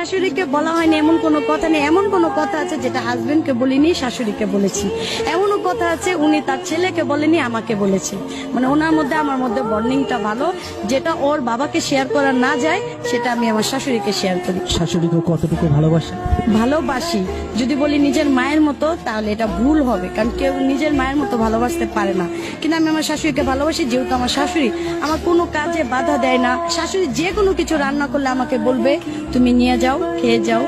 শাশুড়িকে বলা হয়নি এমন কোনো কথা নেই। এমন কোনো কথা আছে যেটা হাজবেন্ডকে বলিনি, শাশুড়িকে বলেছি। এমনও কথা আছে উনি তার ছেলেকে বলেনি, আমাকে বলেছে। মানে ওনার মধ্যে আমার মধ্যে বন্ডিংটা ভালো, যেটা ওর বাবাকে শেয়ার করা না যায় সেটা আমি আমার শাশুড়িকে শেয়ার করি। শাশুড়িকে কতটুকু ভালোবাসেন? ভালোবাসি। যদি বলি নিজের মায়ের মতো তাহলে এটা ভুল হবে, কারণ কেউ নিজের মায়ের মতো ভালোবাসতে পারে না। কিন্তু আমি আমার শাশুড়িকে ভালোবাসি, যেহেতু আমার শাশুড়ি আমার কোনো কাজে বাধা দেয় না। শাশুড়ি যে কোনো কিছু রান্না করলে আমাকে বলবে তুমি নিয়ে যাও, খেয়ে যাও।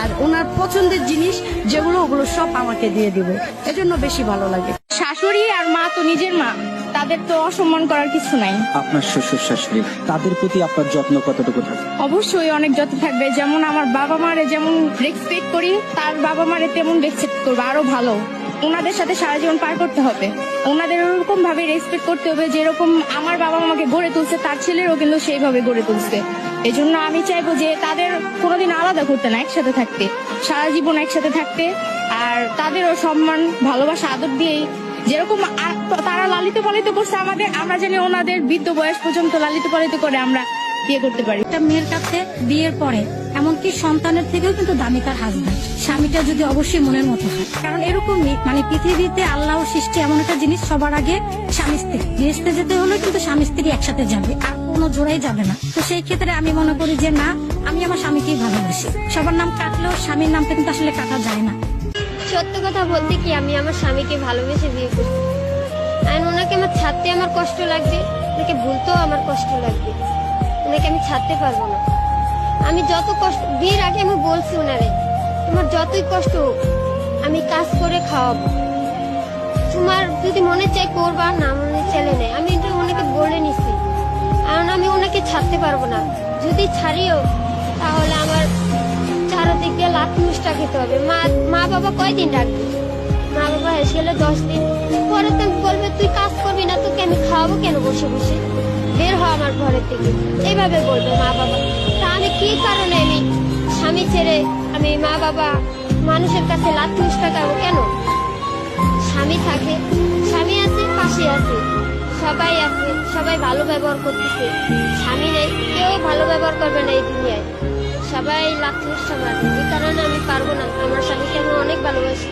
আর ওনার পছন্দের জিনিস যেগুলো ওগুলো সব আমাকে দিয়ে দিবে, এজন্য বেশি ভালো লাগে। শাশুড়ি আর মা তো নিজের মা, তাদের তো অসম্মান করার কিছু নাই। আপনার শ্বশুর শাশুড়ি তাদের প্রতি আপনার যত্ন কতটুকু থাকে? অবশ্যই অনেক যত্ন থাকবে। যেমন আমার বাবা মারে যেমন রেসপেক্ট করি, তার বাবা মারে তেমন রেসপেক্ট করবো, আরো ভালো। ওনাদের সাথে সারা জীবন পার করতে হবে, ওনাদের ওরকম ভাবে রেসপেক্ট করতে হবে যেরকম আমার বাবা আমাকে গড়ে তুলছে, তার ছেলেরও কিন্তু সেইভাবে গড়ে তুলছে। এই জন্য আমি চাইবো যে তাদের কোনোদিন আলাদা করতে না, একসাথে থাকতে, সারা জীবন একসাথে থাকতে। আর তাদেরও সম্মান, ভালোবাসা, আদর দিয়েই যেরকম তারা লালিত পালিত করছে আমাদের, আমরা জানি ওনাদের বৃদ্ধ বয়স পর্যন্ত লালিত পালিত করে আমরা বিয়ে করতে পারি। একটা মেয়ের কাছে বিয়ের পরে এমনকি সন্তানের থেকেও কিন্তু দামি তার হাজবেন্ড, স্বামীটা যদি অবশ্যই মনের মতো হয়। কারণ এরকমই মানে পৃথিবীতে আল্লাহ সৃষ্টি এমন একটা জিনিস, সবার আগে স্বামী স্ত্রী, বিয়েতে যেতে হলে কিন্তু স্বামী স্ত্রী একসাথে যাবে, আর কোনো জোড়াই যাবে না। তো সেই ক্ষেত্রে আমি মনে করি যে না, আমি আমার স্বামীকেই ভালোবাসি। সবার নাম কাটলেও স্বামীর নামটা কিন্তু আসলে কাটা যায় না। সত্য কথা বলতে কি, আমি আমার স্বামীকে ভালোবেসে বিয়ে করছি। আর ওনাকে আমার ছাড়তে আমার কষ্ট লাগবে, ওনাকে ভুলতেও আমার কষ্ট লাগবে। ওনাকে আমি ছাড়তে পারবো না। আমি যত কষ্ট, বিয়ের আগে আমি বলছি ওনারে, তোমার যতই কষ্ট হোক আমি কাজ করে খাওয়াবো, তোমার যদি মনে চাই করবা, না মনে চাইলে নেই। আমি এটা ওনাকে বলে নিছি, কারণ আমি ওনাকে ছাড়তে পারবো না। যদি ছাড়িও তাহলে আমার চারদিক দিয়ে লাখ মুষ্টা খেতে হবে। মা বাবা কয়দিন রাখবে? মা বাবা এসে গেলে 10 দিন পরে তো বলবে তুই কাজ করবি না, তোকে আমি খাওয়াবো কেন বসে বসে, বের হ আমার ঘরের থেকে, এইভাবে বলবে মা বাবা। তা আমি কি কারণে আমি স্বামী ছেড়ে আমি মা বাবা মানুষের কাছে লাখ মুষ্টা খাবো কেন? স্বামী থাকে, স্বামী আছে, পাশে আছে, সবাই আছে, সবাই ভালো ব্যবহার করতেছে। স্বামী নেই, কেউ ভালো ব্যবহার করবে না এই দুনিয়ায়, সবাই লাখ মুষ্টা মারবে। এই কারণে আমি পারবো না। আমার স্বামীকে আমি অনেক ভালোবাসি।